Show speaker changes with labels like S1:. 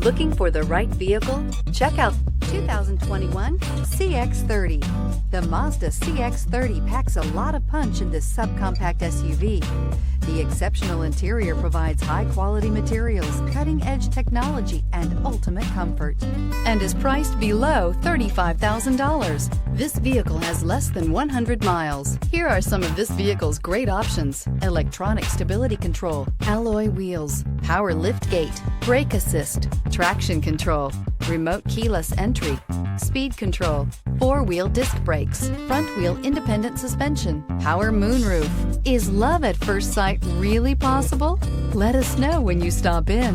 S1: Looking for the right vehicle? Check out 2021 CX-30. The Mazda CX-30 packs a lot of punch in this subcompact SUV. The exceptional interior provides high-quality materials, cutting-edge technology, and ultimate comfort, and is priced below $35,000. This vehicle has less than 100 miles. Here are some of this vehicle's great options: electronic stability control, alloy wheels, power liftgate, brake assist, traction control, remote keyless entry, speed control, four-wheel disc brakes, front-wheel independent suspension, power moonroof. Is love at first sight really possible? Let us know when you stop in.